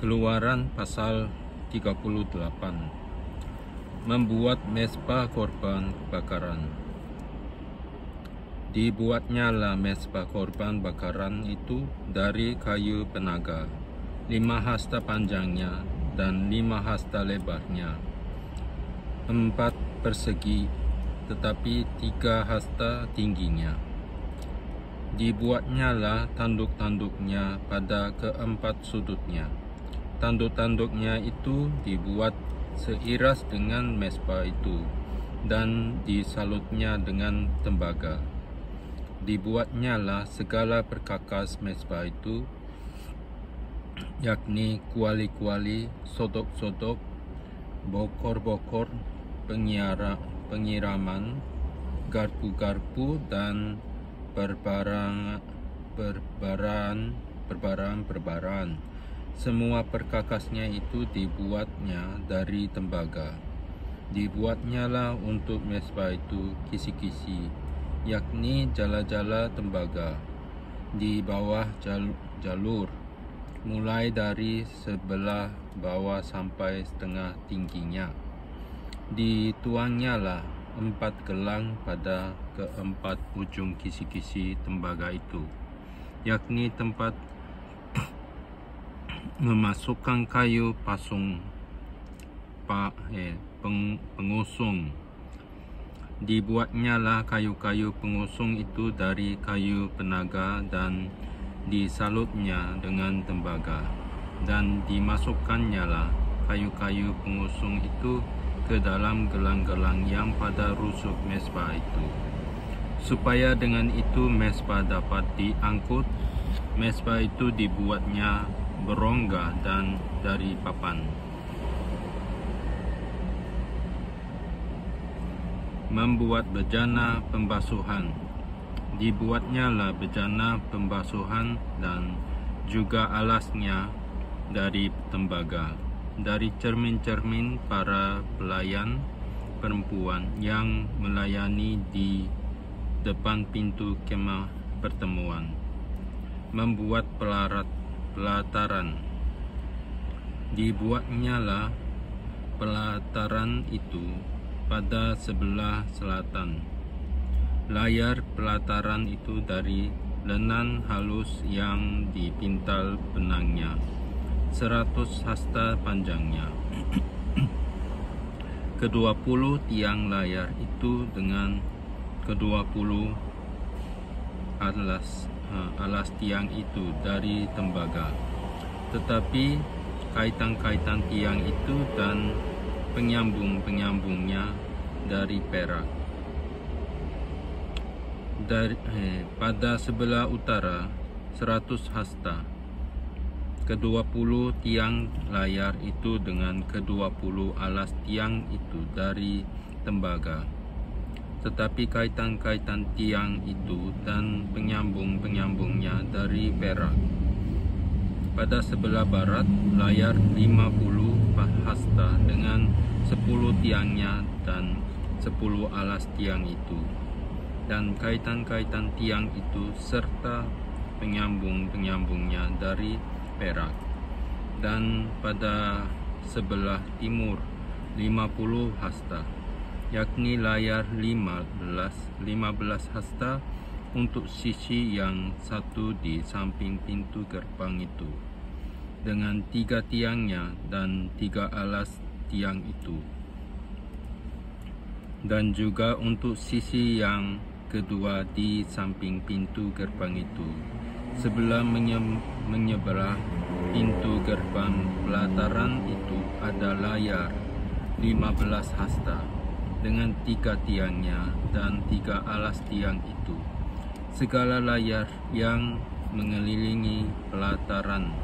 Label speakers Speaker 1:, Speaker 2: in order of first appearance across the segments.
Speaker 1: Keluaran pasal 38. Membuat mezbah korban bakaran. Dibuatnyalah mezbah korban bakaran itu dari kayu penaga, 5 hasta panjangnya dan 5 hasta lebarnya, 4 persegi, tetapi 3 hasta tingginya. Dibuatnyalah tanduk-tanduknya pada keempat sudutnya. Tanduk-tanduknya itu dibuat seiras dengan mezbah itu, dan disalutnya dengan tembaga. Dibuatnyalah segala perkakas mezbah itu, yakni kuali-kuali, sodok-sodok, bokor-bokor, pengiraman, garpu-garpu, dan perbaran. Semua perkakasnya itu dibuatnya dari tembaga. Dibuatnyalah untuk mezbah itu kisi-kisi, yakni jala-jala tembaga, di bawah jalur, mulai dari sebelah bawah sampai setengah tingginya. Dituangnyalah 4 gelang pada keempat ujung kisi-kisi tembaga itu, yakni tempat memasukkan kayu pasung pengusung. Dibuatnyalah kayu-kayu pengusung itu dari kayu penaga dan disalutnya dengan tembaga, dan dimasukannyalah kayu-kayu pengusung itu ke dalam gelang-gelang yang pada rusuk mezbah itu, supaya dengan itu mezbah dapat diangkut. Mezbah itu dibuatnya berongga dan dari papan. Membuat bejana pembasuhan. Dibuatnyalah bejana pembasuhan dan juga alasnya dari tembaga, dari cermin-cermin para pelayan perempuan yang melayani di depan pintu kemah pertemuan. Membuat pelataran. Dibuatnyalah pelataran itu pada sebelah selatan. Layar pelataran itu dari lenan halus yang dipintal benangnya, 100 hasta panjangnya. Ke-20 tiang layar itu dengan ke-20 alas tiang itu dari tembaga, tetapi kaitan-kaitan tiang itu dan penyambung-penyambungnya dari perak. Pada sebelah utara 100 hasta. Ke-20 tiang layar itu dengan ke-20 alas tiang itu dari tembaga, tetapi kaitan-kaitan tiang itu dan penyambung-penyambungnya dari perak. Pada sebelah barat layar 50 hasta dengan 10 tiangnya dan 10 alas tiang itu, dan kaitan-kaitan tiang itu serta penyambung-penyambungnya dari perak. Dan pada sebelah timur 50 hasta, yakni layar 15 hasta untuk sisi yang satu di samping pintu gerbang itu, dengan 3 tiangnya dan 3 alas tiang itu, dan juga untuk sisi yang kedua di samping pintu gerbang itu, sebelah menyebelah pintu gerbang pelataran itu ada layar 15 hasta dengan 3 tiangnya dan 3 alas tiang itu. Segala layar yang mengelilingi pelataran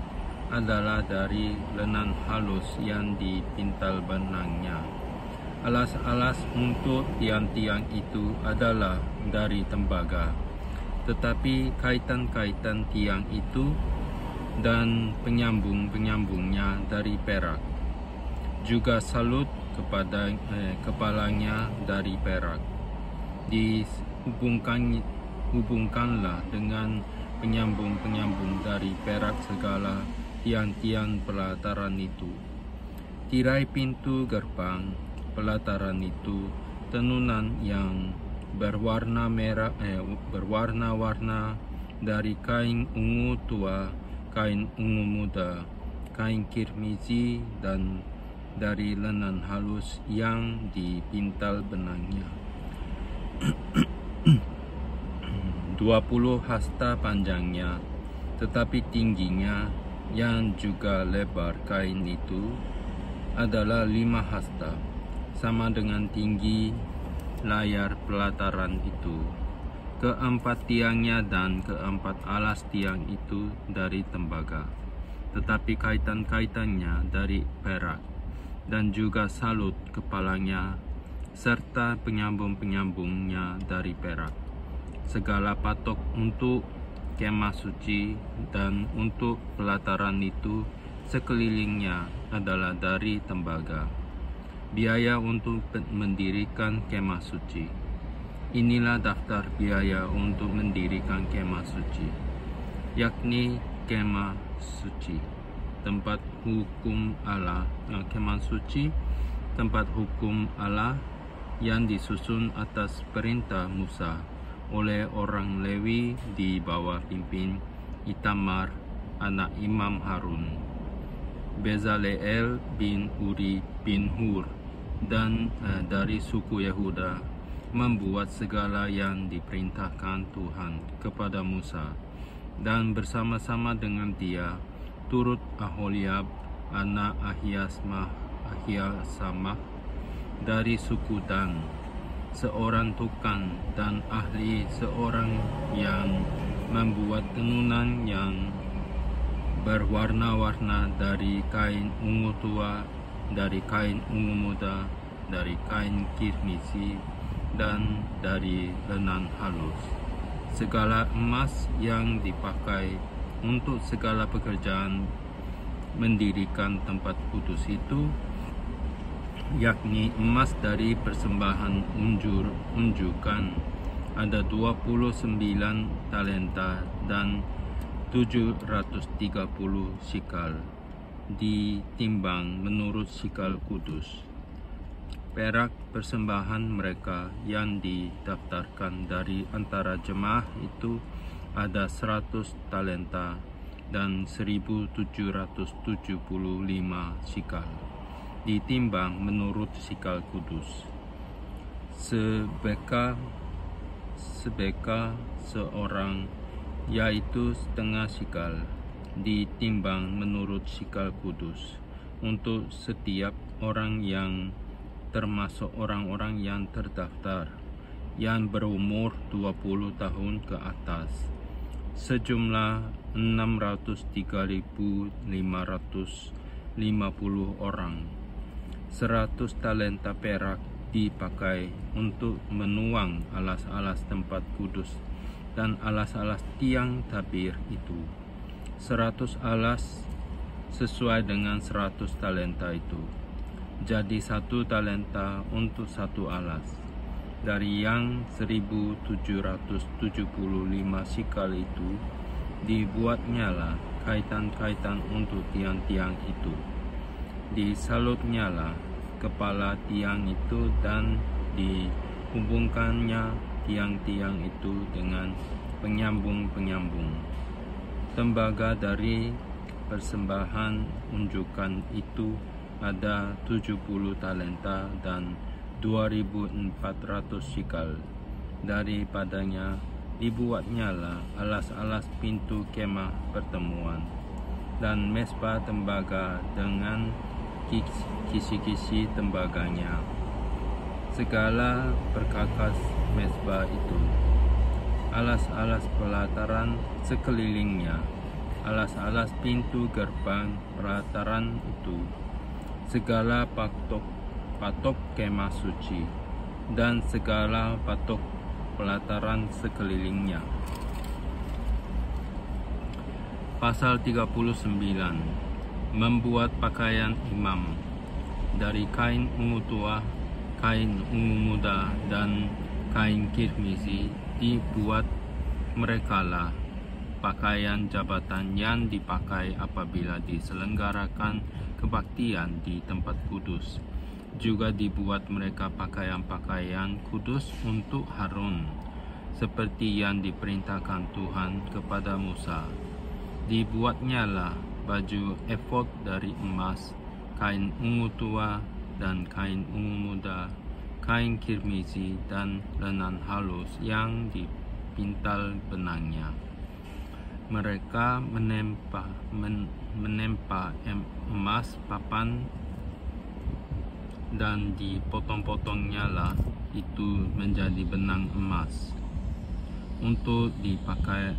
Speaker 1: adalah dari lenan halus yang dipintal benangnya. Alas-alas untuk tiang-tiang itu adalah dari tembaga, tetapi kaitan-kaitan tiang itu dan penyambung-penyambungnya dari perak. Juga salut kepada kepalanya dari perak. Dihubungkanlah dengan penyambung-penyambung dari perak segala tiang-tiang pelataran itu. Tirai pintu gerbang pelataran itu tenunan yang berwarna-warna dari kain ungu tua, kain ungu muda, kain kirmizi, dan dari lenan halus yang dipintal benangnya. 20 hasta panjangnya, tetapi tingginya yang juga lebar kain itu adalah 5 hasta, sama dengan tinggi layar pelataran itu. Keempat tiangnya dan keempat alas tiang itu dari tembaga, tetapi kaitan-kaitannya dari perak, dan juga salut kepalanya serta penyambung-penyambungnya dari perak. Segala patok untuk kemah suci dan untuk pelataran itu sekelilingnya adalah dari tembaga. Biaya untuk mendirikan kemah suci. Inilah daftar biaya untuk mendirikan kemah suci, yakni kemah suci, tempat hukum Allah, kemah suci, tempat hukum Allah yang disusun atas perintah Musa oleh orang Lewi di bawah pimpin Itamar, anak Imam Harun, Bezaleel bin Uri bin Hur, dan dari suku Yehuda, membuat segala yang diperintahkan Tuhan kepada Musa, dan bersama-sama dengan dia turut Aholiab, anak Ahiasamah dari suku Dan, seorang tukang dan ahli, seorang yang membuat tenunan yang berwarna-warna dari kain ungu tua, dari kain ungu muda, dari kain kirmizi, dan dari lenan halus. Segala emas yang dipakai untuk segala pekerjaan mendirikan tempat kudus itu, yakni emas dari persembahan unjukan, ada 29 talenta dan 730 sikal, ditimbang menurut sikal kudus. Perak persembahan mereka yang didaftarkan dari antara jemaah itu ada 100 talenta dan 1775 sikal, ditimbang menurut sikal kudus. Sebeka seorang, yaitu setengah sikal, ditimbang menurut sikal kudus, untuk setiap orang yang termasuk orang-orang yang terdaftar, yang berumur 20 tahun ke atas, sejumlah 603.550 orang. 100 talenta perak dipakai untuk menuang alas-alas tempat kudus dan alas-alas tiang tabir itu. 100 alas sesuai dengan 100 talenta itu. Jadi 1 talenta untuk 1 alas. Dari yang 1775 sikal itu dibuatnyalah kaitan-kaitan untuk tiang-tiang itu. Disalutnyalah kepala tiang itu dan dihubungkannya tiang-tiang itu dengan penyambung-penyambung. Tembaga dari persembahan unjukan itu ada 70 talenta dan 2.400 sikal. Daripadanya dibuatnyalah alas-alas pintu kemah pertemuan dan mesbah tembaga dengan kisi-kisi tembaganya, segala perkakas mesbah itu, alas-alas pelataran sekelilingnya, alas-alas pintu gerbang pelataran itu, segala patok kemah suci, dan segala patok pelataran sekelilingnya. Pasal 39. Membuat pakaian imam dari kain ungu tua, kain ungu muda, dan kain kirmizi. Dibuat merekalah pakaian jabatan yang dipakai apabila diselenggarakan kebaktian di tempat kudus. Juga dibuat mereka pakaian-pakaian kudus untuk Harun, seperti yang diperintahkan Tuhan kepada Musa. Dibuatnyalah baju efod dari emas, kain ungu tua dan kain ungu muda, kain kirmizi dan lenan halus yang dipintal benangnya. Mereka menempa emas papan dan dipotong-potongnya lah itu menjadi benang emas untuk dipakankan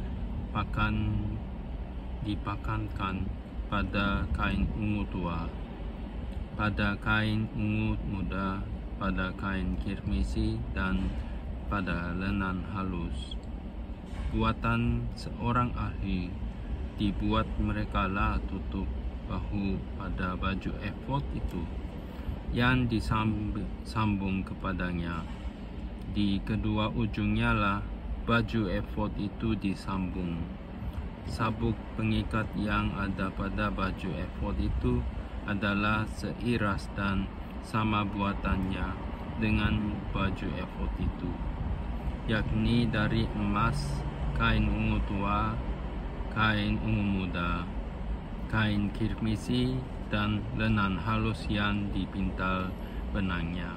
Speaker 1: pada kain ungu tua, pada kain ungu muda, pada kain kirmisi dan pada lenan halus. Buatan seorang ahli, dibuat merekalah tutup bahu pada baju efod itu yang disambung kepadanya. Di kedua ujungnya lah baju efod itu disambung. Sabuk pengikat yang ada pada baju efod itu adalah seiras dan sama buatannya dengan baju efod itu, yakni dari emas, kain ungu tua, kain ungu muda, kain kirmisi dan lenan halus yang dipintal benangnya,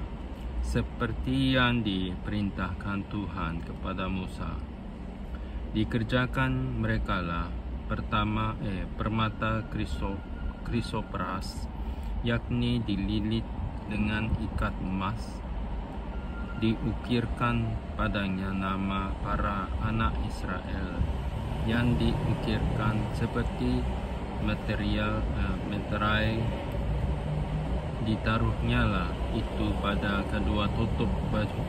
Speaker 1: seperti yang diperintahkan Tuhan kepada Musa. Dikerjakan merekalah permata krisopras, yakni dililit dengan ikat emas. Diukirkan padanya nama para anak Israel, yang diukirkan seperti meterai. Ditaruhnyalah itu pada kedua tutup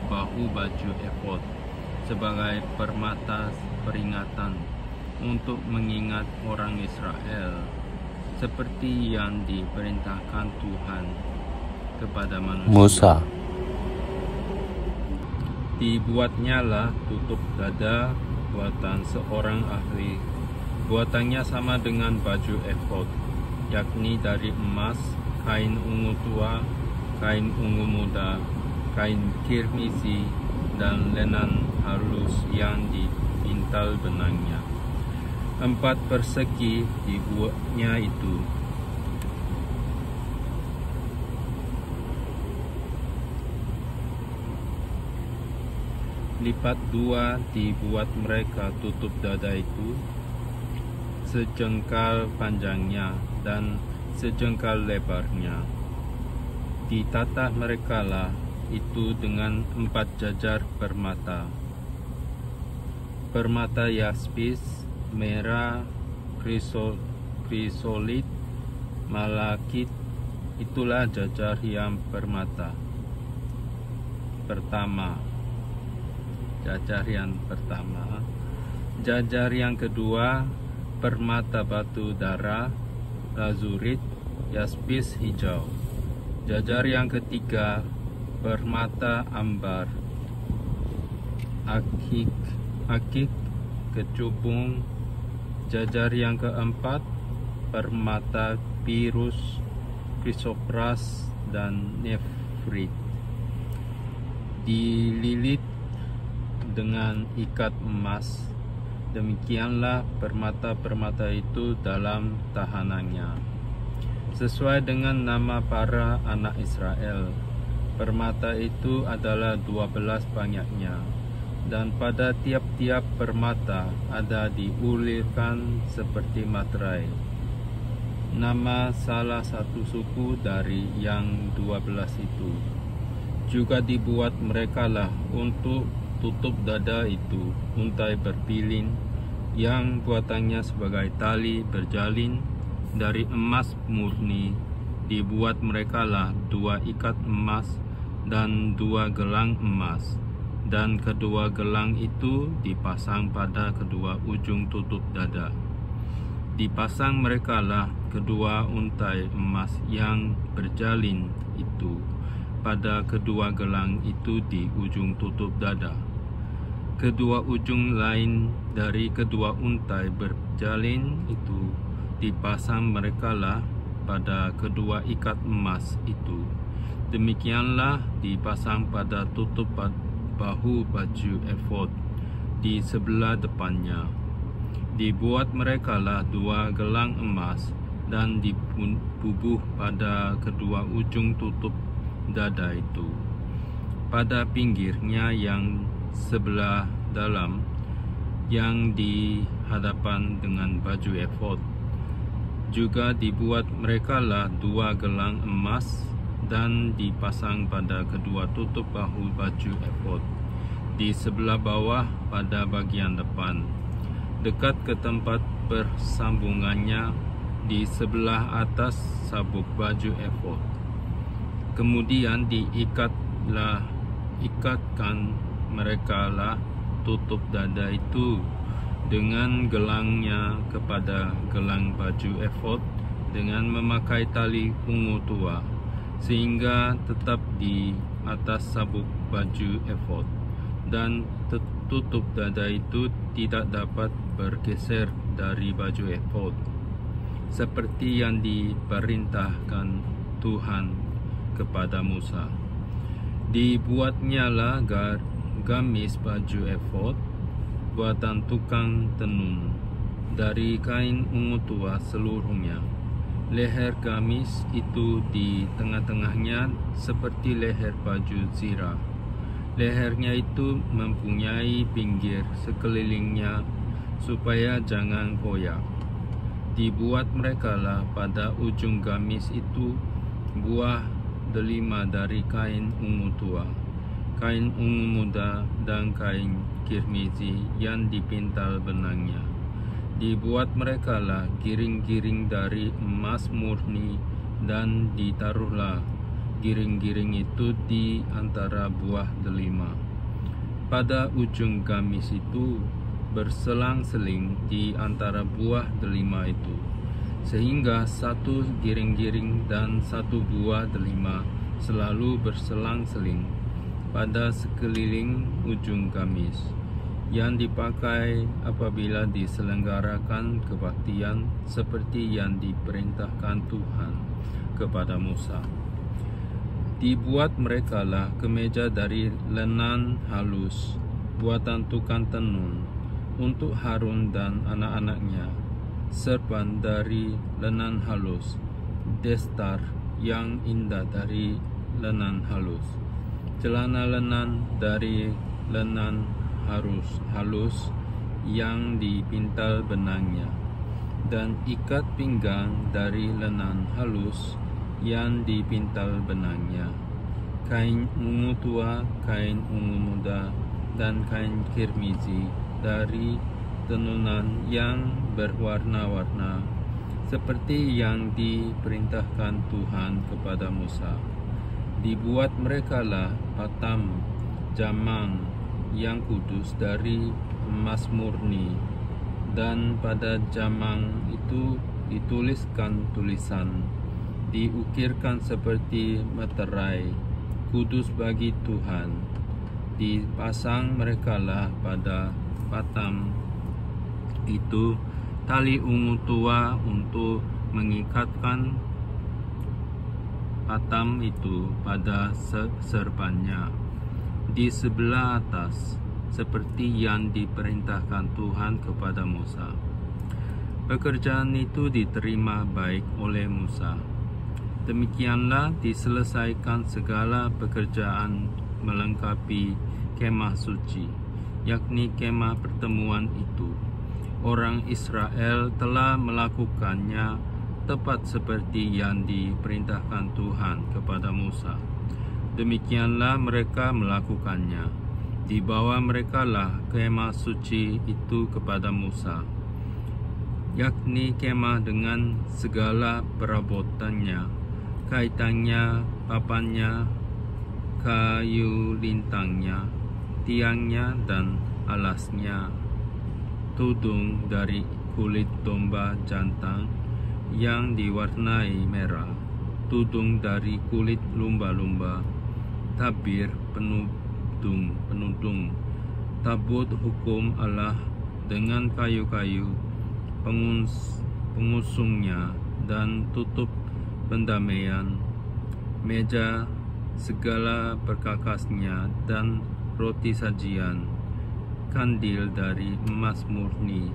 Speaker 1: bahu baju efod sebagai permata peringatan untuk mengingat orang Israel, seperti yang diperintahkan Tuhan kepada manusia.
Speaker 2: Musa.
Speaker 1: Dibuatnyalah tutup dada buatan seorang ahli. Buatannya sama dengan baju efod, yakni dari emas, kain ungu tua, kain ungu muda, kain kirmisi dan lenan halus yang dipintal benangnya. 4 persegi dibuatnya itu. Lipat 2 dibuat mereka tutup dada itu, sejengkal panjangnya dan sejengkal lebarnya. Ditata merekalah itu dengan 4 jajar permata. Permata yaspis, merah, krisolit, malakit, itulah jajar yang permata pertama. Jajar yang kedua, permata batu darah, lazurit, yaspis hijau. Jajar yang ketiga, permata ambar, akik, kecubung. Jajar yang keempat, permata pirus, krisopras dan nefrit. Dililit dengan ikat emas. Demikianlah permata-permata itu dalam tahanannya, sesuai dengan nama para anak Israel. Permata itu adalah 12 banyaknya, dan pada tiap-tiap permata ada diulirkan seperti materai, nama salah satu suku dari yang 12 itu. Juga dibuat merekalah untuk tutup dada itu untai berpilin, yang buatannya sebagai tali berjalin dari emas murni. Dibuat merekalah 2 ikat emas dan 2 gelang emas, dan kedua gelang itu dipasang pada kedua ujung tutup dada. Dipasang merekalah kedua untai emas yang berjalin itu pada kedua gelang itu di ujung tutup dada. Kedua ujung lain dari kedua untai berjalin itu dipasang merekalah pada kedua ikat emas itu. Demikianlah dipasang pada tutup bahu baju efod di sebelah depannya. Dibuat merekalah 2 gelang emas dan dibubuh pada kedua ujung tutup dada itu. Pada pinggirnya yang sebelah dalam yang di hadapan dengan baju efod juga dibuat merekalah 2 gelang emas dan dipasang pada kedua tutup bahu baju efod di sebelah bawah pada bagian depan, dekat ke tempat bersambungannya di sebelah atas sabuk baju efod. Kemudian ikatkan merekalah tutup dada itu dengan gelangnya kepada gelang baju efod dengan memakai tali ungu tua, sehingga tetap di atas sabuk baju efod, dan tutup dada itu tidak dapat bergeser dari baju efod, seperti yang diperintahkan Tuhan kepada Musa. Dibuatnyalah gamis baju efod buatan tukang tenun dari kain ungu tua seluruhnya. Leher gamis itu di tengah-tengahnya seperti leher baju zirah. Lehernya itu mempunyai pinggir sekelilingnya supaya jangan koyak. Dibuat merekalah pada ujung gamis itu buah delima dari kain ungu tua, kain ungu muda, dan kain kirmizi yang dipintal benangnya. Dibuat merekalah giring-giring dari emas murni, dan ditaruhlah giring-giring itu di antara buah delima. Pada ujung gamis itu berselang-seling di antara buah delima itu, sehingga satu giring-giring dan satu buah delima selalu berselang-seling pada sekeliling ujung gamis, yang dipakai apabila diselenggarakan kebaktian seperti yang diperintahkan Tuhan kepada Musa. Dibuat merekalah kemeja dari lenan halus buatan tukang tenun untuk Harun dan anak-anaknya, serban dari lenan halus, destar yang indah dari lenan halus, celana lenan dari lenan halus yang dipintal benangnya, dan ikat pinggang dari lenan halus yang dipintal benangnya, kain ungu tua, kain ungu muda, dan kain kirmizi dari tenunan yang berwarna-warna, seperti yang diperintahkan Tuhan kepada Musa. Dibuat merekalah patam jamang yang kudus dari emas murni, dan pada jamang itu dituliskan tulisan, diukirkan seperti meterai, kudus bagi Tuhan. Dipasang merekalah pada patam itu tali ungu tua untuk mengikatkan patam itu pada serbannya di sebelah atas, seperti yang diperintahkan Tuhan kepada Musa. Pekerjaan itu diterima baik oleh Musa. Demikianlah diselesaikan segala pekerjaan melengkapi kemah suci, yakni kemah pertemuan itu. Orang Israel telah melakukannya tepat seperti yang diperintahkan Tuhan kepada Musa. Demikianlah mereka melakukannya. Dibawa merekalah kemah suci itu kepada Musa, yakni kemah dengan segala perabotannya, kaitannya, papannya, kayu lintangnya, tiangnya, dan alasnya, tudung dari kulit domba jantan yang diwarnai merah, tudung dari kulit lumba-lumba, tabir penudung, tabut hukum Allah dengan kayu-kayu pengusungnya dan tutup pendamaian, meja segala perkakasnya dan roti sajian, kandil dari emas murni,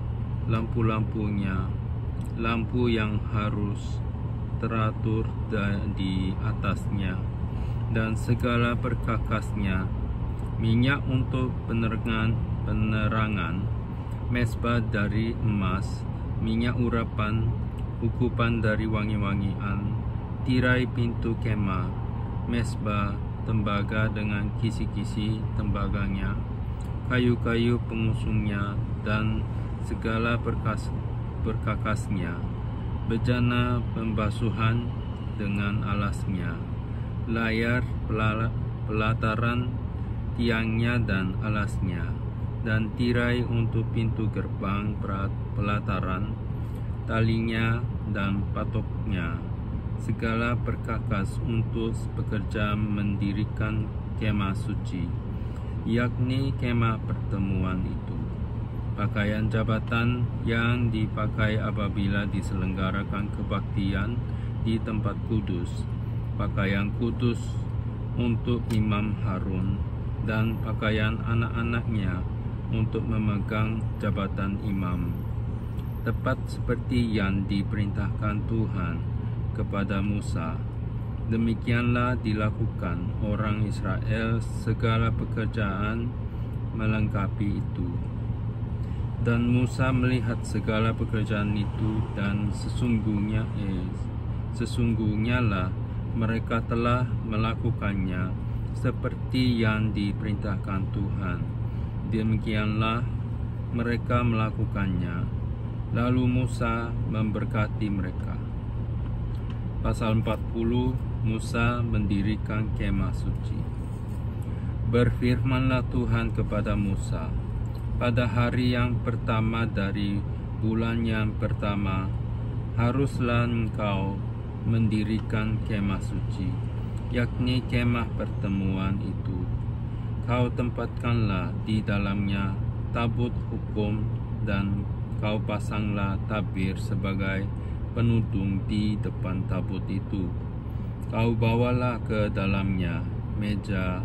Speaker 1: lampu-lampunya, lampu yang harus teratur di atasnya, dan segala perkakasnya, minyak untuk penerangan, mesbah dari emas, minyak urapan, ukupan dari wangi-wangian, tirai pintu kemah, mesbah, tembaga dengan kisi-kisi tembaganya, kayu-kayu pengusungnya dan segala perkakasnya, bejana pembasuhan dengan alasnya, layar pelataran tiangnya dan alasnya, dan tirai untuk pintu gerbang pelataran, talinya dan patoknya, segala perkakas untuk pekerja mendirikan kemah suci, yakni kemah pertemuan itu. Pakaian jabatan yang dipakai apabila diselenggarakan kebaktian di tempat kudus, pakaian kudus untuk Imam Harun, dan pakaian anak-anaknya untuk memegang jabatan imam, tepat seperti yang diperintahkan Tuhan kepada Musa. Demikianlah dilakukan orang Israel, segala pekerjaan melengkapi itu. Dan Musa melihat segala pekerjaan itu, dan sesungguhnya lah mereka telah melakukannya seperti yang diperintahkan Tuhan. Demikianlah mereka melakukannya. Lalu Musa memberkati mereka. Pasal 40, Musa mendirikan kemah suci. Berfirmanlah Tuhan kepada Musa, pada hari yang pertama dari bulan yang pertama, haruslah engkau mendirikan kemah suci, yakni kemah pertemuan itu. Kau tempatkanlah di dalamnya tabut hukum, dan kau pasanglah tabir sebagai penudung di depan tabut itu. Kau bawalah ke dalamnya meja,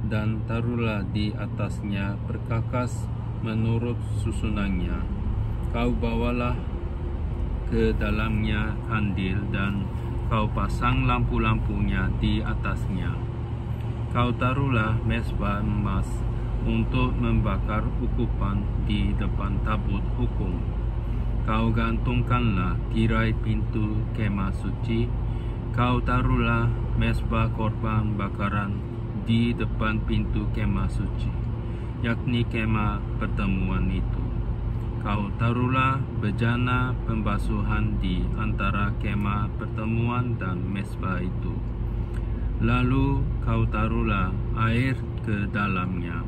Speaker 1: dan taruhlah di atasnya perkakas menurut susunannya. Kau bawalah ke dalamnya kandil, dan kau pasang lampu-lampunya di atasnya. Kau taruhlah mesbah emas untuk membakar ukupan di depan tabut hukum. Kau gantungkanlah tirai pintu kemah suci. Kau taruhlah mesbah korban bakaran di depan pintu kemah suci, yakni kemah pertemuan itu. Kau taruhlah bejana pembasuhan di antara kemah pertemuan dan mesbah itu. Lalu kau taruhlah air ke dalamnya.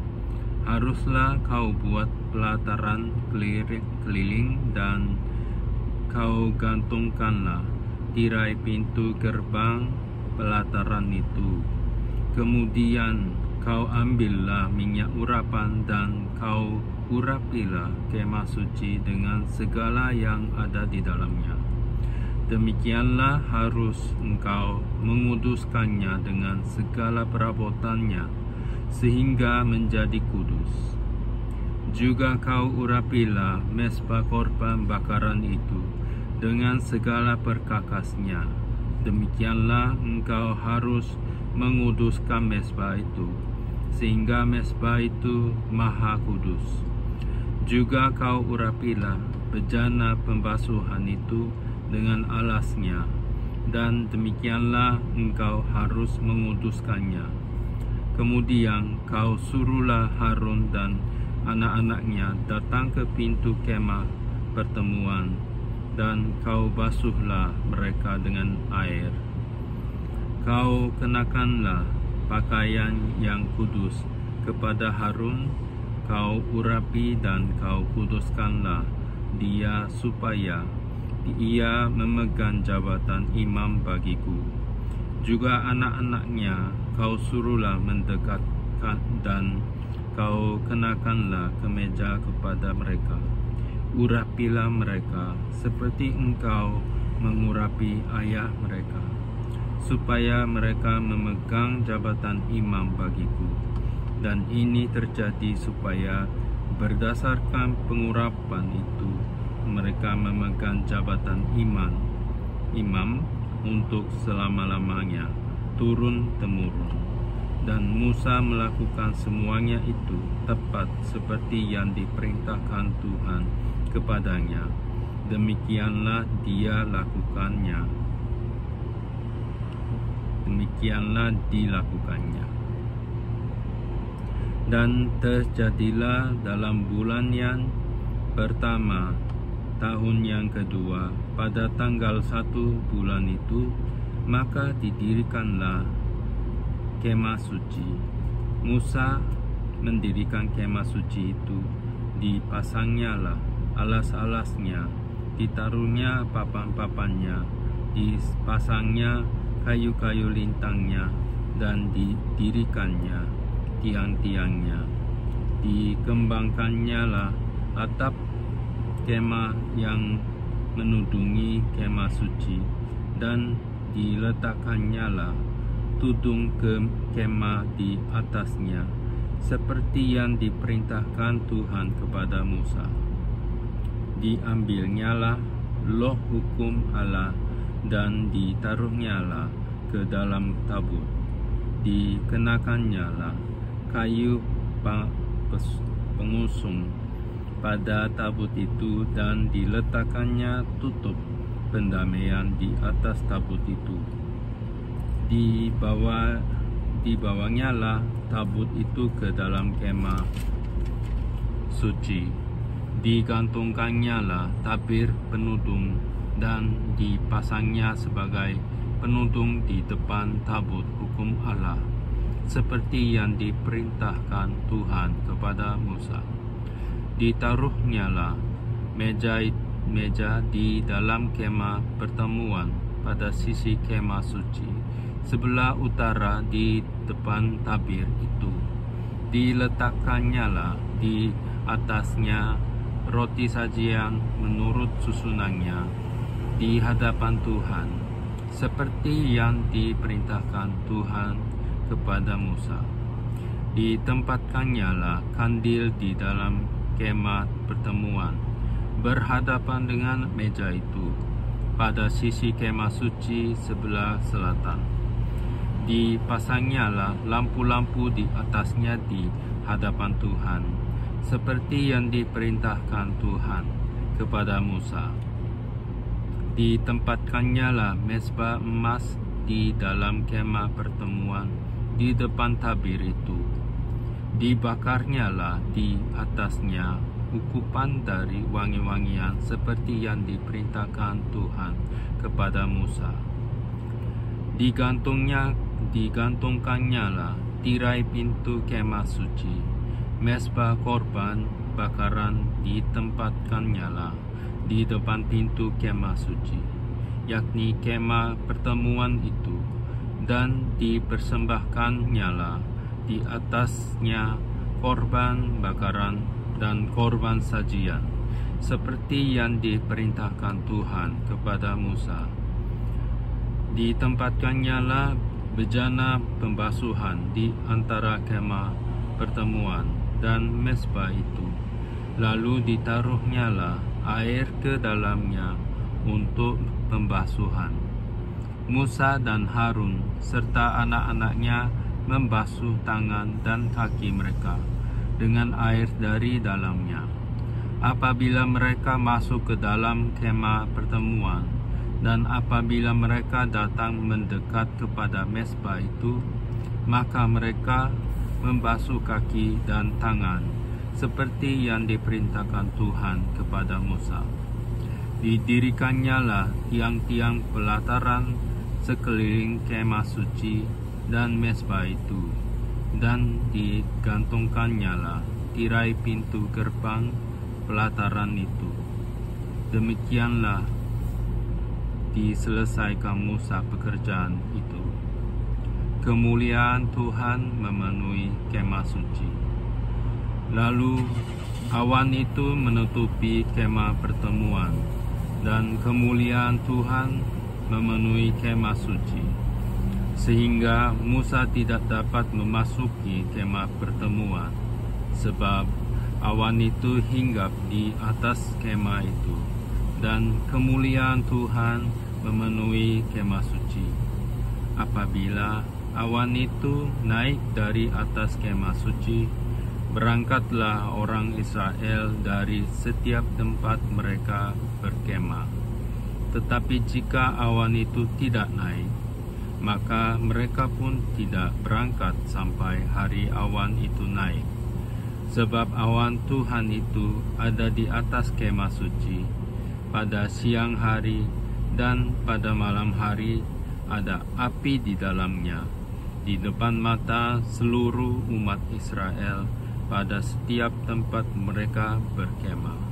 Speaker 1: Haruslah kau buat pelataran keliling, dan kau gantungkanlah tirai pintu gerbang pelataran itu. Kemudian kau ambillah minyak urapan, dan kau urapilah kemah suci dengan segala yang ada di dalamnya. Demikianlah harus engkau menguduskannya dengan segala perabotannya, sehingga menjadi kudus. Juga kau urapilah mesbah korban bakaran itu dengan segala perkakasnya. Demikianlah engkau harus menguduskan mesbah itu, sehingga mesbah itu maha kudus. Juga kau urapilah bejana pembasuhan itu dengan alasnya, dan demikianlah engkau harus menguduskannya. Kemudian kau suruhlah Harun dan anak-anaknya datang ke pintu kemah pertemuan, dan kau basuhlah mereka dengan air. Kau kenakanlah pakaian yang kudus kepada Harun, kau urapi dan kau kuduskanlah dia supaya ia memegang jabatan imam bagiku. Juga anak-anaknya kau suruhlah mendekatkan, dan kau kenakanlah kemeja kepada mereka. Urapilah mereka seperti engkau mengurapi ayah mereka, supaya mereka memegang jabatan imam bagiku. Dan ini terjadi supaya berdasarkan pengurapan itu mereka memegang jabatan imam untuk selama-lamanya, turun-temurun. Dan Musa melakukan semuanya itu tepat seperti yang diperintahkan Tuhan kepadanya. Demikianlah dia lakukannya. Demikianlah dilakukannya. Dan terjadilah dalam bulan yang pertama, tahun yang kedua, pada tanggal 1 bulan itu, maka didirikanlah kemah suci. Musa mendirikan kemah suci itu, dipasangnyalah alas-alasnya, ditaruhnya papan-papannya, dipasangnya kayu-kayu lintangnya, dan didirikannya tiang-tiangnya. Dikembangkannya lah atap kemah yang menudungi kemah suci, dan diletakkannya lah tudung ke kemah di atasnya, seperti yang diperintahkan Tuhan kepada Musa. Diambilnyalah loh hukum Allah dan ditaruhnyalah ke dalam tabut. Dikenakannya kayu pengusung pada tabut itu, dan diletakkannya tutup pendamaian di atas tabut itu. Dibawanya lah tabut itu ke dalam kemah suci. Digantungkannya lah tabir penudung, dan dipasangnya sebagai penudung di depan tabut hukum Allah, seperti yang diperintahkan Tuhan kepada Musa. Ditaruhnya lah meja di dalam kemah pertemuan pada sisi kemah suci, sebelah utara di depan tabir itu. Diletakkannya lah di atasnya roti sajian menurut susunannya di hadapan Tuhan, seperti yang diperintahkan Tuhan kepada Musa. Ditempatkannya lah kandil di dalam kemah pertemuan, berhadapan dengan meja itu, pada sisi kemah suci sebelah selatan. Dipasangnya lah lampu-lampu di atasnya di hadapan Tuhan, seperti yang diperintahkan Tuhan kepada Musa. Ditempatkannya lah mezbah emas di dalam kemah pertemuan di depan tabir itu. Dibakarnya lah di atasnya ukupan dari wangi-wangian, seperti yang diperintahkan Tuhan kepada Musa. Digantungkannya lah tirai pintu kemah suci. Mezbah korban bakaran ditempatkannya lah di depan pintu kemah suci, yakni kemah pertemuan itu, dan dipersembahkannya lah di atasnya korban bakaran dan korban sajian, seperti yang diperintahkan Tuhan kepada Musa. Ditempatkannya lah bejana pembasuhan di antara kemah pertemuan dan mezbah itu, lalu ditaruhnya lah air ke dalamnya untuk pembasuhan. Musa dan Harun serta anak-anaknya membasuh tangan dan kaki mereka dengan air dari dalamnya. Apabila mereka masuk ke dalam kemah pertemuan, dan apabila mereka datang mendekat kepada mezbah itu, maka mereka membasuh kaki dan tangan, seperti yang diperintahkan Tuhan kepada Musa. Didirikannya lah tiang-tiang pelataran sekeliling kemah suci dan mezbah itu, dan digantungkannya lah tirai pintu gerbang pelataran itu. Demikianlah diselesaikan Musa pekerjaan itu. Kemuliaan Tuhan memenuhi kemah suci. Lalu awan itu menutupi kemah pertemuan, dan kemuliaan Tuhan memenuhi kemah suci, sehingga Musa tidak dapat memasuki kemah pertemuan, sebab awan itu hinggap di atas kemah itu, dan kemuliaan Tuhan memenuhi kemah suci. Apabila awan itu naik dari atas kemah suci, berangkatlah orang Israel dari setiap tempat mereka berkemah. Tetapi jika awan itu tidak naik, maka mereka pun tidak berangkat sampai hari awan itu naik. Sebab awan Tuhan itu ada di atas kemah suci pada siang hari, dan pada malam hari ada api di dalamnya, di depan mata seluruh umat Israel pada setiap tempat mereka berkemah.